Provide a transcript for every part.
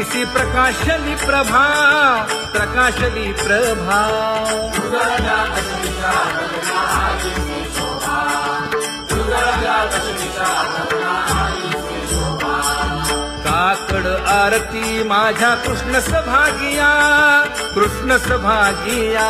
दिसी प्रकाशली प्रभा, प्रकाशली प्रभा. काकड आरती माझ्या कृष्ण सभागिया, कृष्ण सभागिया.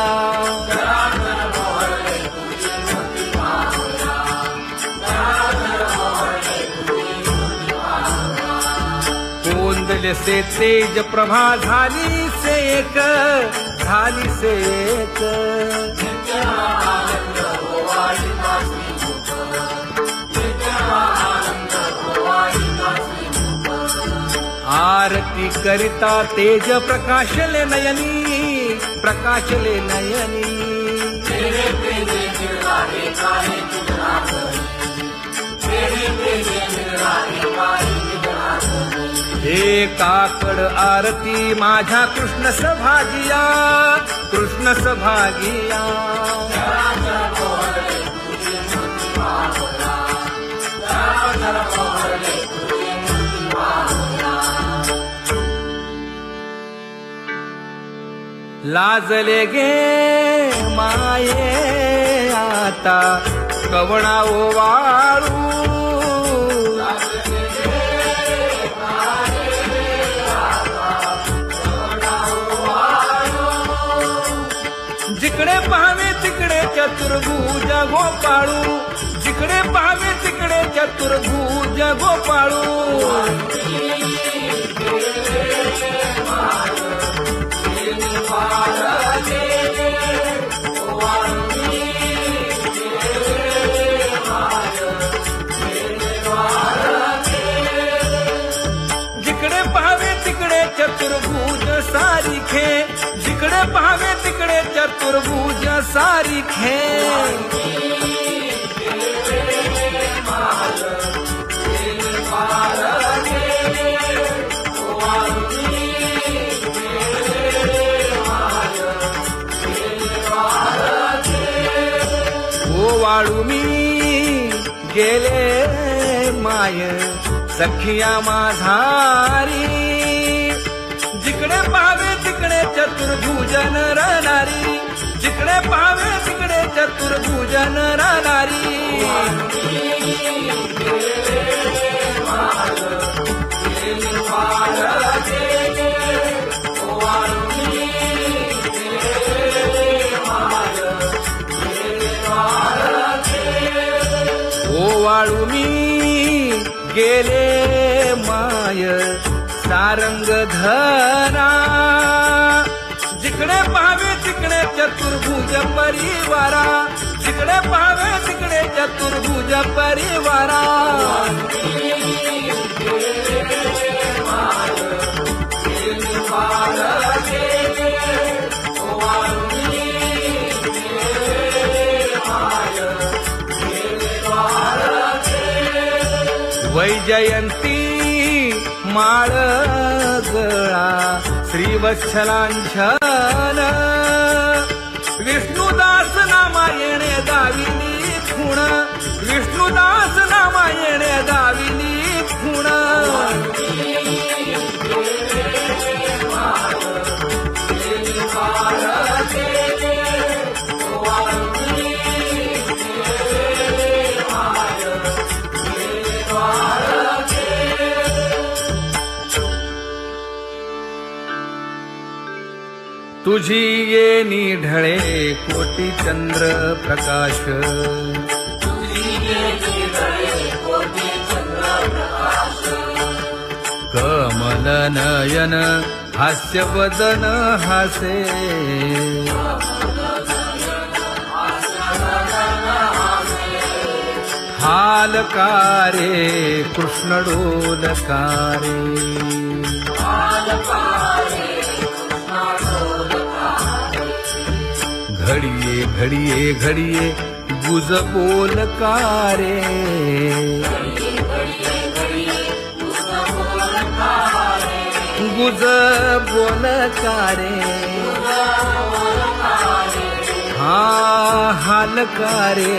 कोंदले से तेज प्रभा झाली से एक, झाली से एक. आरती करिता तेज प्रकाशले नयनी, प्रकाशले नयनी. हे काकड आरती माझ्या कृष्ण सभागिया, कृष्ण सभागिया. लाजले गे माये आता कवणा ओवाळू. जिकडे पाहावे तिकडे चतुर्भुज गोपाळू, जिकडे पाहावे तिकडे चतुर्भुज गोपाळू. जिकडे पाहावे तिकडे चतुर्भुज सारिखे, जिकडे पाहावे तिकडे चतुर्भुज सारिखे. ओवाळू मी गेले माय सखिया माझारी. जिकडे पाहावे तिकडे चतुर्भुज नरनारी, जिकडे पाहावे तिकडे चतुर्भुज नरनारी. ओवाळू मी गेले माय सारंग धरा. जिकडे पाहावे तिकडे चतुर्भुज परिवारा, जिकडे पाहावे तिकडे चतुर्भुज परिवारा. वैजयंती माळ गळा श्रीवत्सलांछन. विष्णुदास नामायणे दाविनी खूण, विष्णुदास नामायणे दाविनी खूण. तुझी येनी ढळे कोटी चंद्र प्रकाश. कमल नयन हास्य वदन हासे. हालकारे कृष्ण डोलकारे. घडिये घडिये घडिये गुज बोलकारे. गुज बोलकारे. हा हालकारे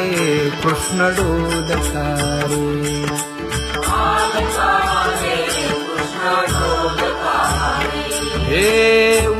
कृष्ण डोलकारे.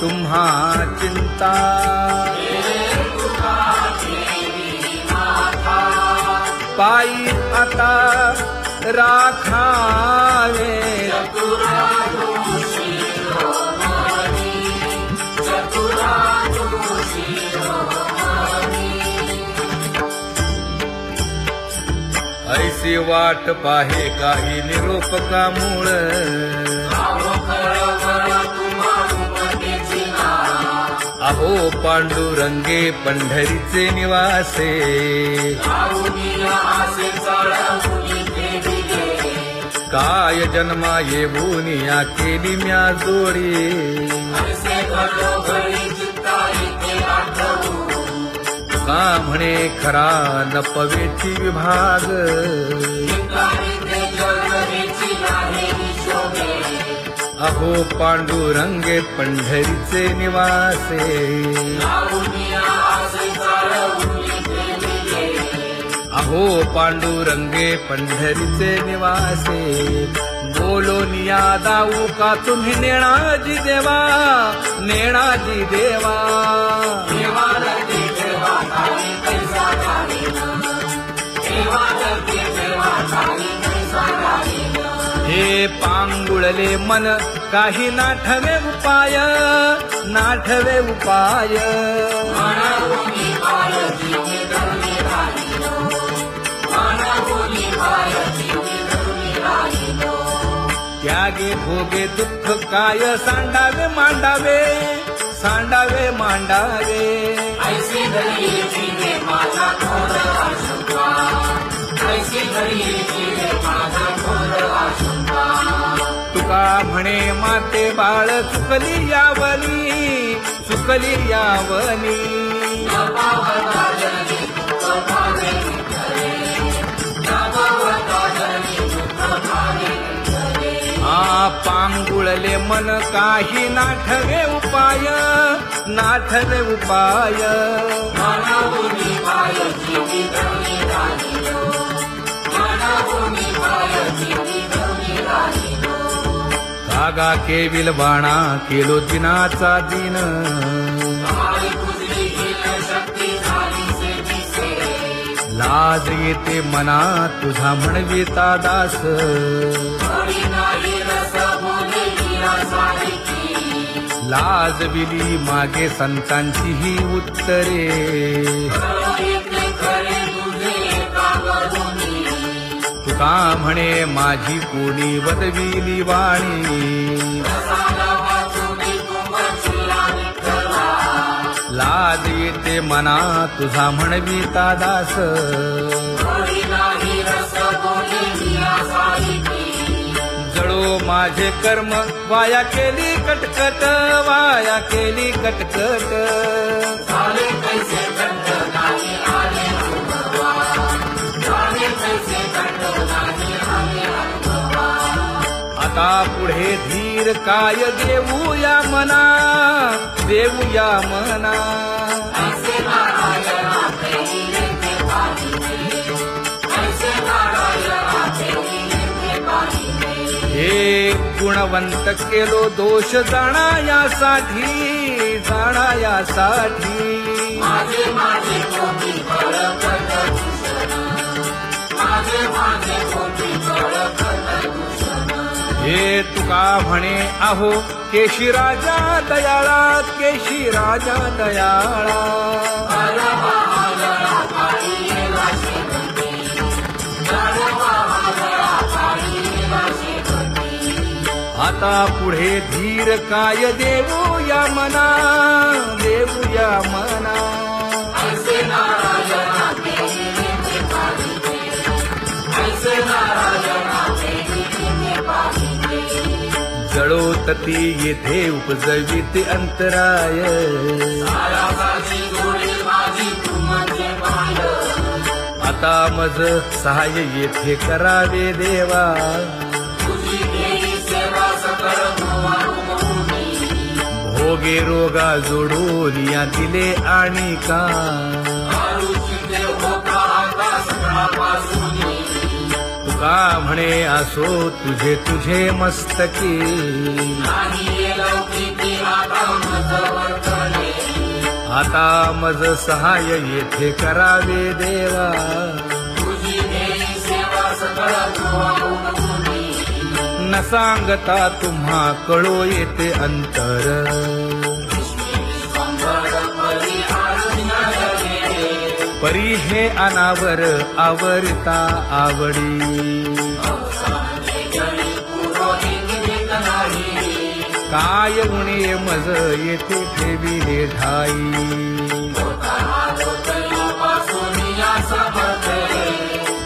तुम्हा चिंता पायी आता राखावे ऐसी वाट पाहे काही निरोप का मूळ अहो पांडुरंगे पंढरीचे निवासे काय जन्मा येऊन या केली म्या जोडी का म्हणे खरा नपवेची विभाग अहो पांडुरंगे पंढरीचे निवासे अहो पांडुरंगे पंढरीचे निवासे बोलोनिया दाऊ का तुम्ही नेणाजी देवा नेणाजी देवा हे पांगुळले मन काही नाठवे उपाय नाठवे उपाय त्यागे भोगे दुःख काय सांडावे मांडावे सांडावे मांडावे तुका म्हणे माते बाळ चुकली यावली पांगुळले मन काही नाठवे उपाय नाठवे उपाय कागा केविल बाणा केलो दिनाचा दिन लाज येते मना तुझा म्हणविता दास लाज विली मागे संतांची ही उत्तरे तुका म्हणे माझी कोणी वदविली वाणी लाज येते मना तुझा म्हणविता दास जळो माझे कर्म वाया केली कटकट वाया केली कटकट आता पुढे धीर काय देऊया मना देऊया मना हे गुणवंत केलो दोष जाणायासाठी हे तुका म्हणे अहो केशी राजा दयाळा केशी राजा दयाळा आता पुढे धीर काय देऊया मना देऊया मना जळोतती येथे उपजविते अंतराय आता मज सहाय्य येथे करावे देवा भोगे रोगा जोडून या दिले आणि का तुका म्हणे असो तुझे तुझे मस्तकी आता मज सहाय्य येथे करावे देवा, न सांगता तुम्हा कळो येते अंतर. परी हे अनावर आवरता आवडी, काय उणे मज येथे ठेविले ठाई.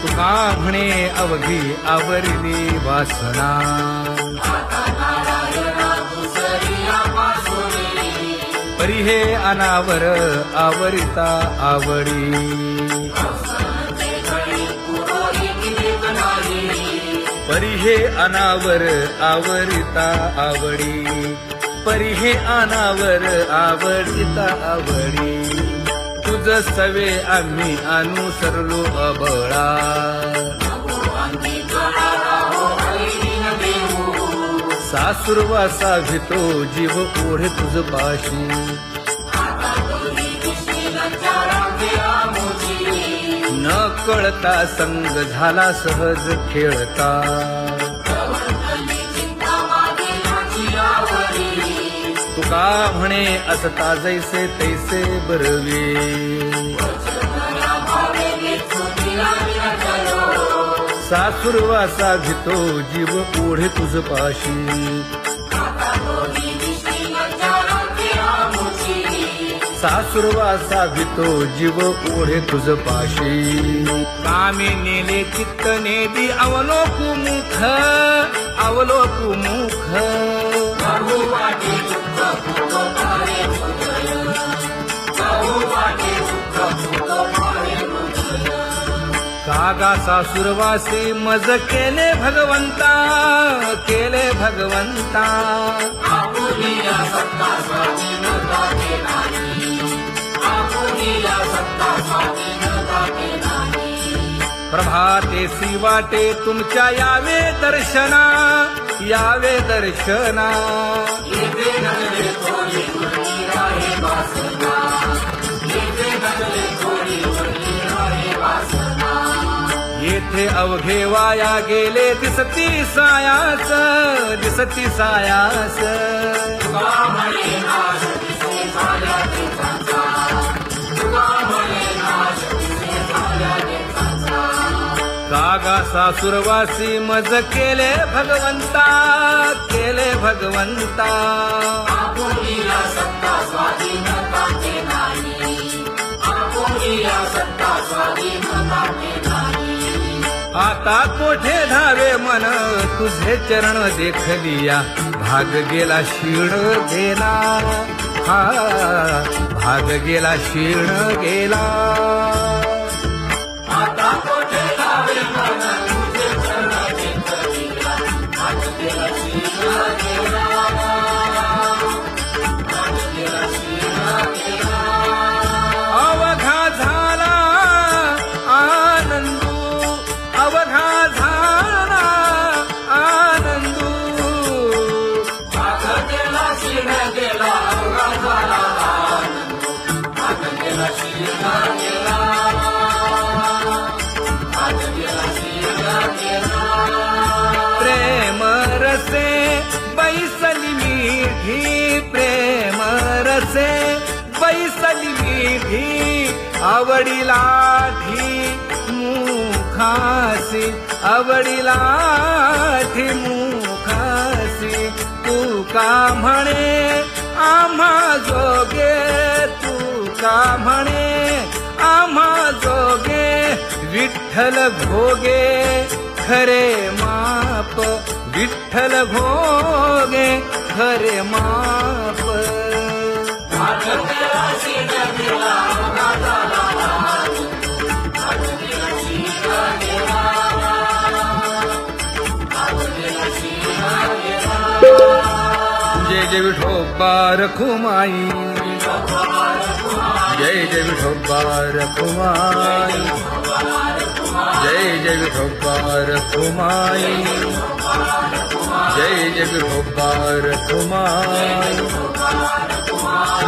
तुका म्हणे अवघी आवरली वासना, परी हे अनावर आवरिता आवडी. परी हे अनावर आवरिता आवडी, परी हे अनावर आवरिता आवडी. तुझ सवे आम्ही अनुसरलो अबळा, सासुरवासा भितो जीव ओढे तुझ पाशी. न कळता संग झाला सहज खेळता, तुका म्हणे असता जैसे तैसे बरवे. सासुरवासा भितो जीव ओढे तुझ पाशी. सासुरवासा भितो जीव ओढे तुझ पाशी. कामे नेले चित्त नेदी अवलोकु मुख, अवलोकु मुख. कागा सासुरवासी मज केले भगवंता, केले भगवंता. प्रभातेसी वाटे तुमच्या यावे दर्शना, यावे दर्शना. येथे अवघे वाया गेले दिसती सायास, दिसती सायास. कागा सासुरवासी मज केले भगवंता, केले भगवंता. आता कोठे धावे मन तुझे चरण देखलिया, भाग गेला क्षीण गेला. हा भाग गेला क्षीण गेला. आता कोठे धावे मन तुझे चरण देखलिया, भाग गेला क्षीण गेला. भाग गेला क्षीण गेला. अवघा झाला आनंदू, अवघा झाला आनंदू. भाग गेला क्षीण गेला, अवघा झाला आनंदू. भाग गेला क्षीण गेला. भाग गेला क्षीण गेला. प्रेम रसे बैसली मीठी, प्रेम रसे बैसली मीठी. आवडीलाठी मुखासी, आवडीलाठी मुखासी. तू का म्हणे आम्हा जोगे, तू का म्हणे आम्हा जोगे. विठ्ठल भोगे खरे माप, विठ्ठल भोगे खरे माप. जय जय विठोबा रखुमाई, जय जय विठोबा रखुमाई. जय जय विठोबा रखुमाई. जय जय विठोबा रखुमाई,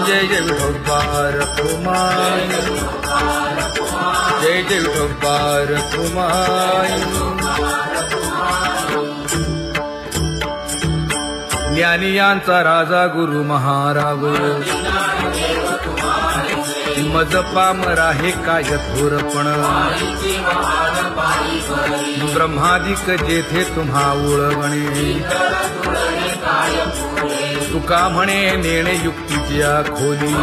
जय जय विठोबा रखुमाई, जय जय विठोबा रखुमाई. ज्ञानियांचा राजा गुरु महाराज, मज पामरा हे काय थोरपण. ब्रह्मादिक जेथे तुम्हा उळवणे, तुका म्हणे नेणे युक्तीच्या खोली.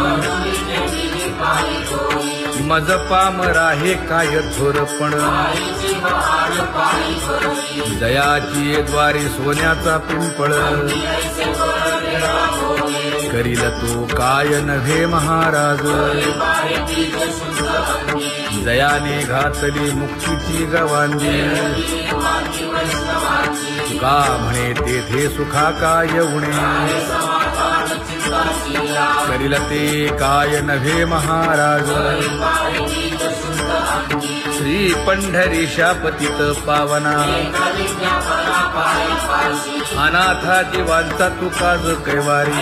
मज पामरा हे काय थोरपण. दयाची द्वारे सोन्याचा पिंपळ, करील तो काय नव्हे महाराज. दयाने घातली मुक्तीची गवांधी, तुका म्हणे तेथे सुखा काय उणे. करील ते काय नव्हे महाराज. श्री पंढरीशा पतित पावना, अनाथा जीवांचा तुकाज कैवारी.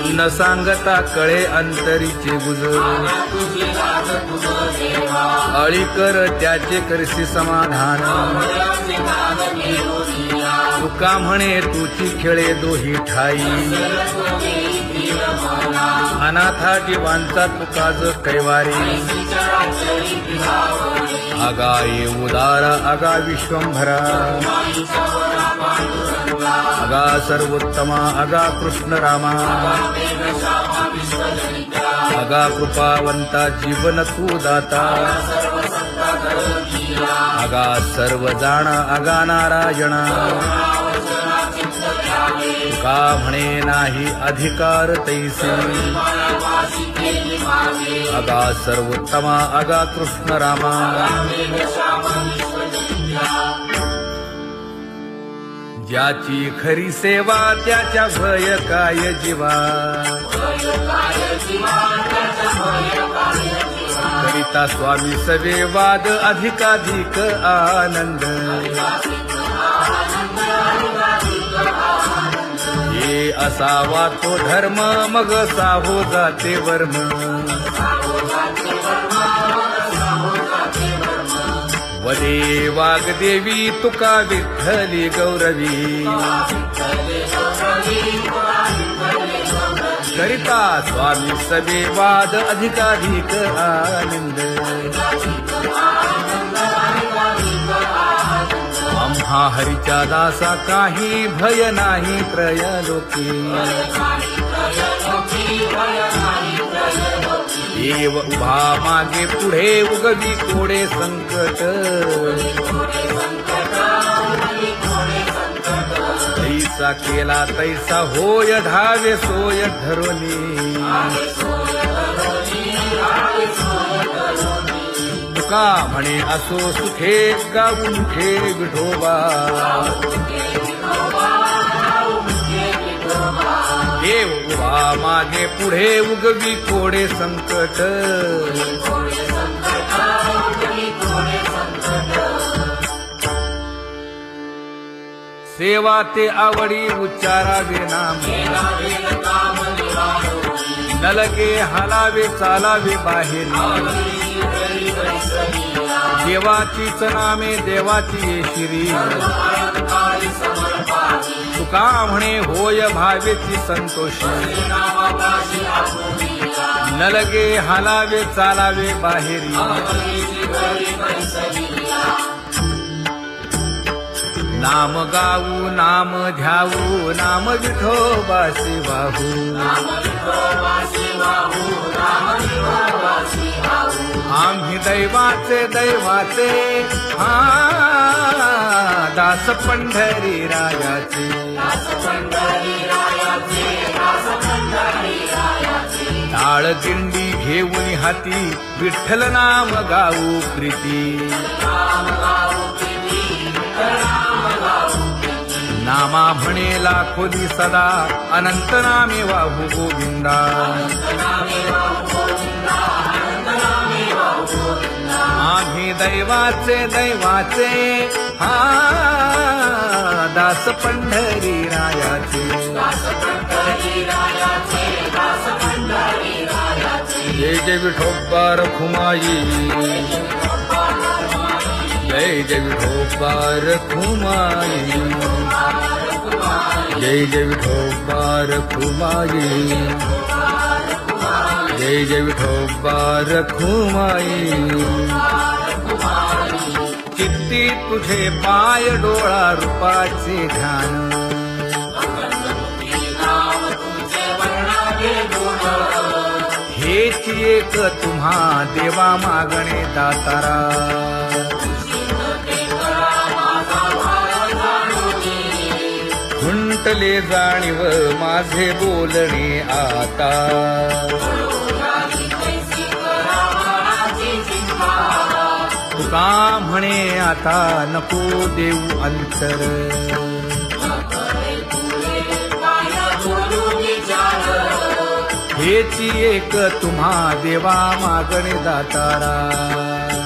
न सांगता कळे अंतरीचे गुजर, अळी कर त्याचे करशी समाधान. तुका म्हणे तुची खेळे दोही ठाई, अनाथा जीवांचा तुकाज कैवारी. आगा ये उदारा आगा विश्वंभरा, आगा सर्वोत्तमा आगा कृष्ण रामा. आगा कृपावंता जीवन तू दाता, आगा सर्व जाणा आगा नारायणा. तुका म्हणे नाही अधिकार तैसे, आगा सर्वोत्तमा आगा कृष्ण रामा. ज्याची खरी सेवा त्याच्या भय काय जीवा. करिता स्वामी सवे वाद अधिकाधिक आनंद. हे असावा तो धर्म मग साहो जाते वर्म. वदे वाग्देवी तुका विठ्ठली गौरवी. करिता स्वामी सवे वाद अधिकाधिक आनंद. आम्हा हरीच्या दासा काही भय नाही त्रयलोकी. देव उभा मागे पुढे उगवी कोडे संकट. तैसा केला तैसा होय धावे सोय धरोनी. तुका म्हणे असो सुखे गाऊन खे विठोबा. देव उभा मागे पुढे उगवी कोडे संकट. सेवा ते आवडी उच्चारावे नाम. नलगे हालावे चालावे बाहेर. देवाचीच नामे देवाची शिरी. तुका म्हणे होय भावेची संतोषी. नलगे हालावे चालावे बाहेरी. नाम गाऊ नाम ध्याऊ नाम विठोबासी वाहू. आम्ही दैवाचे दैवाचे हा दास पंढरी रायाचे. टाळ दिंडी घेऊन हाती विठ्ठल नाम गाऊ प्रीती. नामा म्हणे लाखोली सदा अनंत नामे वाहू गोविंदा. आम्ही दैवाचे दैवाचे हा दास पंढरी रायाचे जय जय विठोबा रखुमाई जय जय विठोबा रखुमाई जय जय विठोबा रखुमाई जय जय विठोबा रखुमाई चित्ती तुझे पाय डोळा रूपाचे ध्यान हेच एक तुम्हा देवा मागणे दातारा खुंटले जाणीव माझे बोलणे आता तुका म्हणे आता नको देऊ अंतर हेची एक तुम्हा देवा मागणे दातारा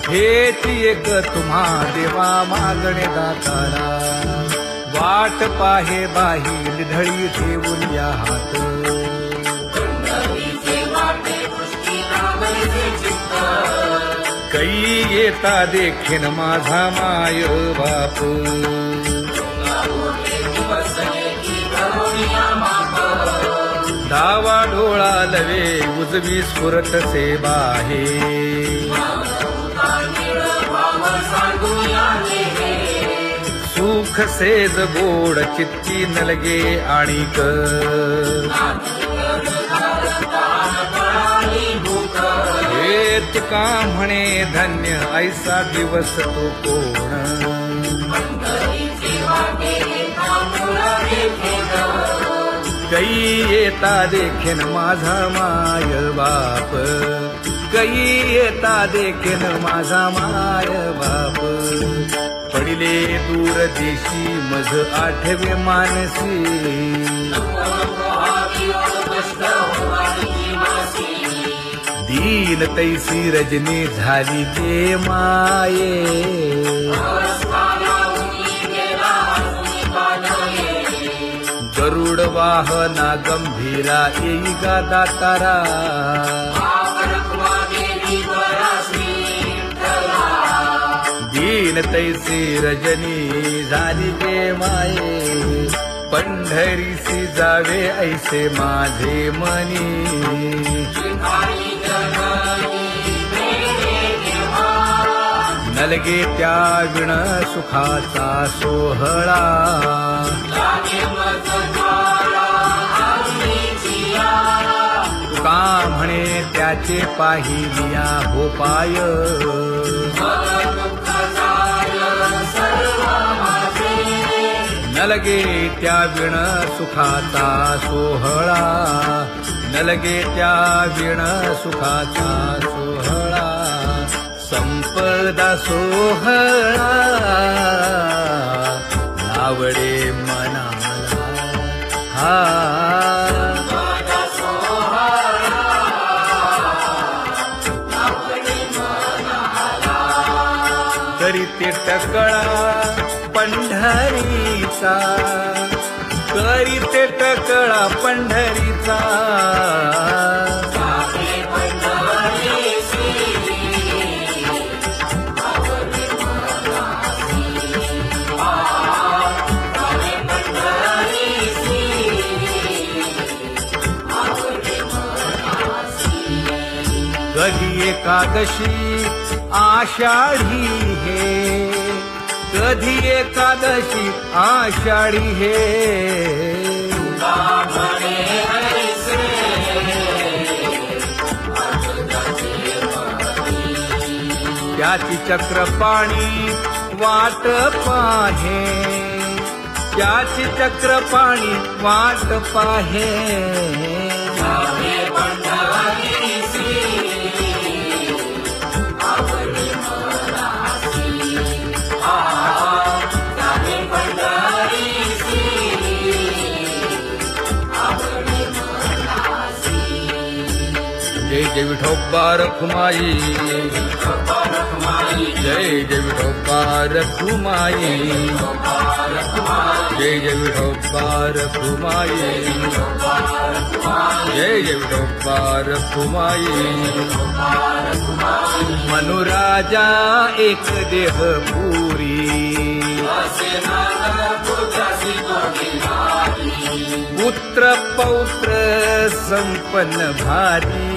हेची एक तुम्हा देवा मागणे दातारा वाट पाहे बाही ढळी ठेवून या हात कै येता देखीन माझा माय बाप डावा डोळा लवे उजवी स्फुरत से बाहे सुख सेज गोड चित्ती नलगे आणिक हे तुका म्हणे धन्य ऐसा दिवस तो कोण कै येता देखीन माझा माय बाप कै येता देखीन माझा माय बाप पडिले दूर देशी मज आठवे मानसी दीन तैसी रजनी झाली ते माये गरुड वाहना गंभीरा येई गा दातारा दीन तैसी रजनी झाली ते माये पंढरीसी जावे ऐसे माझे मनी नलगे त्या विण सुखाचा सोहळा तुका म्हणे त्याचे पाहिलिया हो पाय नलगे त्या विण सुखाचा सोहळा नलगे त्या विण सुखाचा सोहळा संपदा सोहळा आवडे मनाला हा करीते टकळा पंढरीचा करीते टकळा पंढरीचा कधी एकादशी आषाढी हे कधी एकादशी आषाढी हे त्याची चक्रपाणी वाट पाहे त्याची चक्रपाणी वाट पाहे जय जय विठोबा रखुमाई जय जय विठोबा रखुमाई, जय जय विठोबा रखुमाई, जय जय विठोबा रखुमाई. मनुराजा एक देह पुरी, पुत्र पौत्र संपन्न भारी.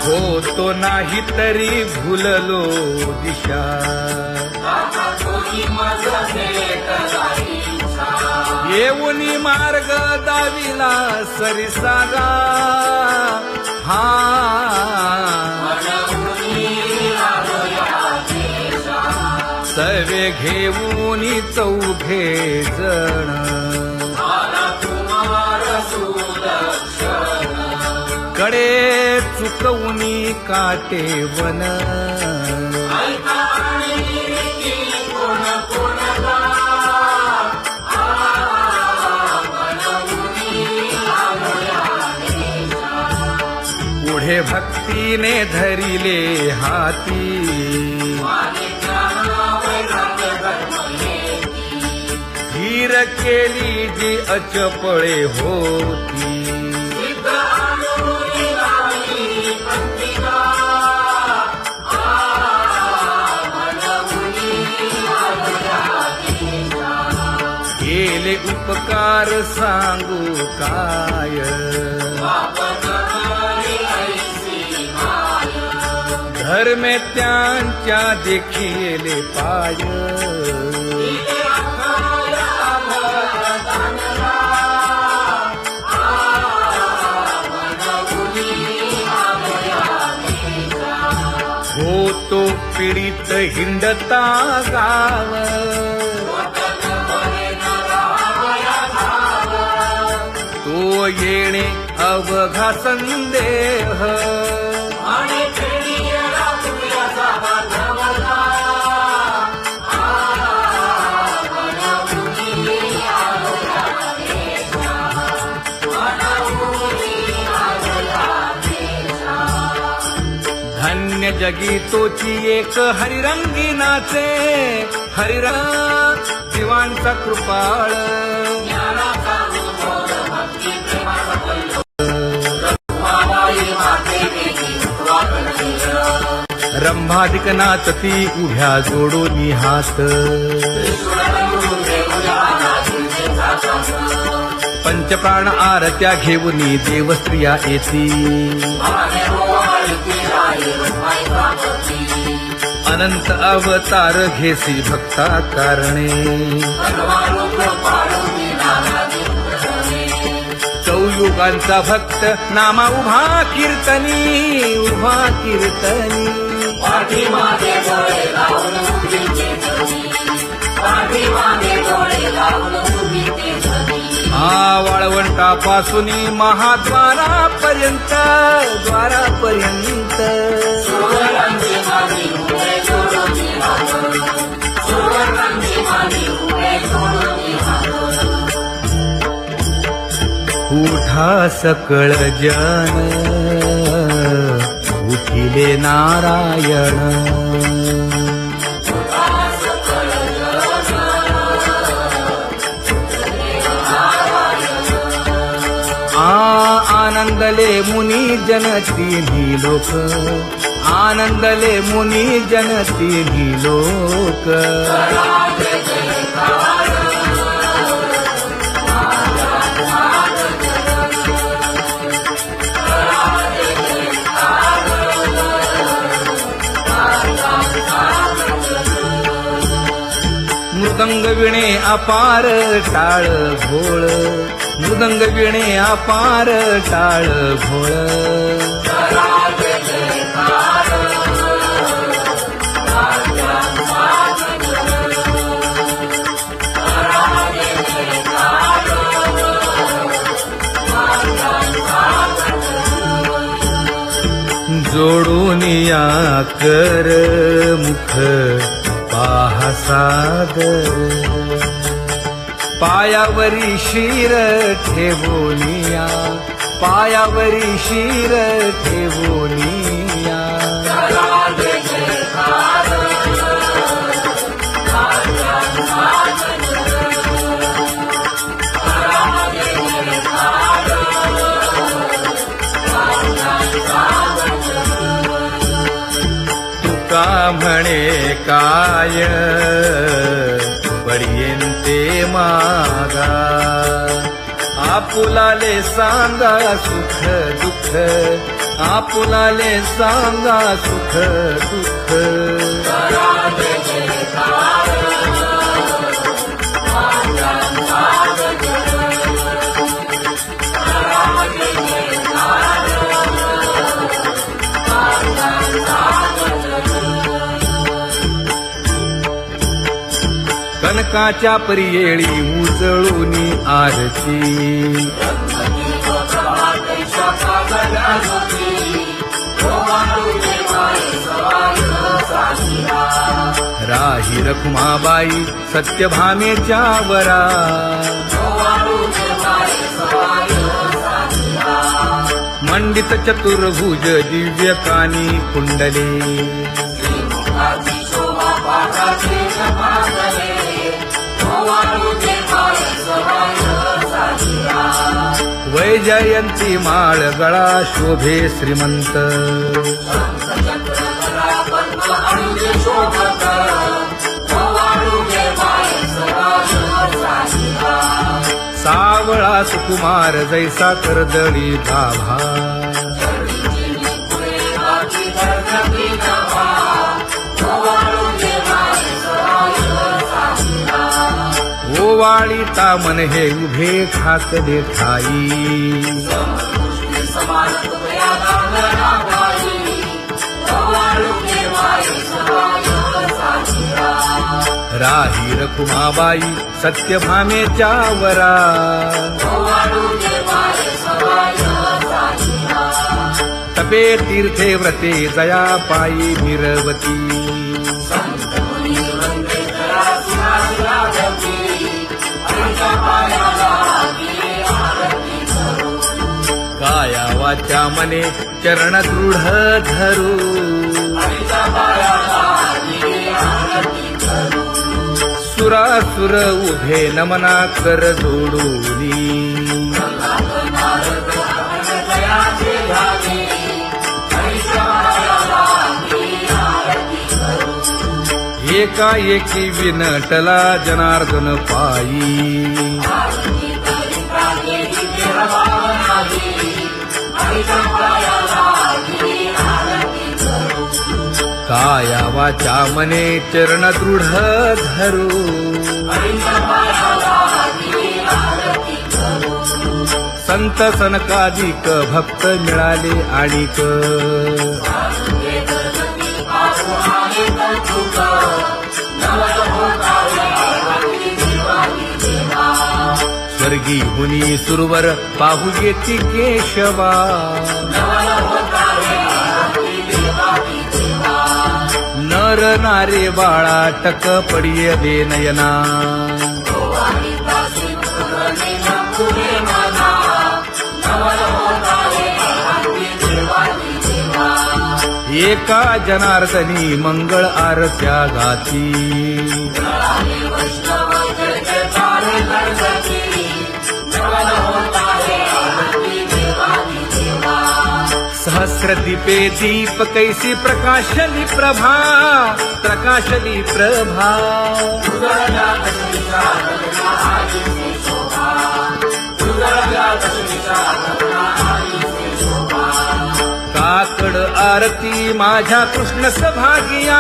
होतो नाही तरी भुललो दिशा, येऊनी मार्ग दाविला सरिसागा. हा सवे घेऊनी चौघे जण, कडे चुकवूनी काटे वन. पुढे भक्तीने धरिले हाती, धीर केली जी अचपळे होती. केले उपकार सांगू काय, धर्मे त्यांच्या देखिले पाय. होतो पीडित हिंडता गाव, तो येणे अवघा संदेह. धन्य जगी तोची एक हरिरंगी नाचे, हरिरंग जीवांचा कृपाळ. रंभाधिक नाचती उभ्या जोडोनी हात, पंचप्राण आरत्या घेऊनी देवस्त्रिया येती. अनंत अवतार घेसी भक्ता कारणे, चौयुगांचा भक्त नामा उभा कीर्तनी, उभा कीर्तनी. वाळवंटापासून महाद्वारापर्यंत, द्वारापर्यंत. उठा सकळ जन, उठिले नारायण. आनंदले मुनी जन तिन्ही लोक, आनंदले मुनी जन तिन्ही लोक. मृदंग विणे अपार टाळ भोळ, मृदंग विणे अपार टाळ भोळ. जोडून या कर मुख पाहा सादर, पायावरी शिर ठेवोनिया, पायावरी शिर ठेवोनिया. तुका म्हणे काय पडियेन ते मागा, आपुलाले सांगा सुख दुःख, आपुलाले सांगा सुख दुःख. कनकाच्या परियेळी उजळूनी आरती, राही रखुमाबाई सत्यभामेच्या वरा, मंडित चतुर्भुज दिव्य कानी कुंडले, वैजयंती माळ गळा शोभे श्रीमंत, सावळा सुकुमार जैसा कर्दळी गाभा, ओवाळी तामन हे उभे ठाकले ठाई, राही रखुमाबाई सत्यभामेच्या वरा, तपे तीर्थे व्रते जया पायी मिरवती, काया वाचा मने चरण दृढ धरू, सुरासुर उभे नमना कर जोडूनी, एकाएकी विनटला जनार्दन पायी, काया वाचा मने चरण दृढ धरू, संत सनकादिक भक्त मिळाले आणिक, स्वर्गी हुनी सुरवर पाहू येती केशवा, नर नारे बाळा टक पडिये दे नयना, एका जनार्दनी मंगळ आरत्या गाती, सहस्र दीपे दीप कैसी प्रकाशली प्रभा, प्रकाशली प्रभा. काकड आरती माझ्या कृष्ण सभागिया,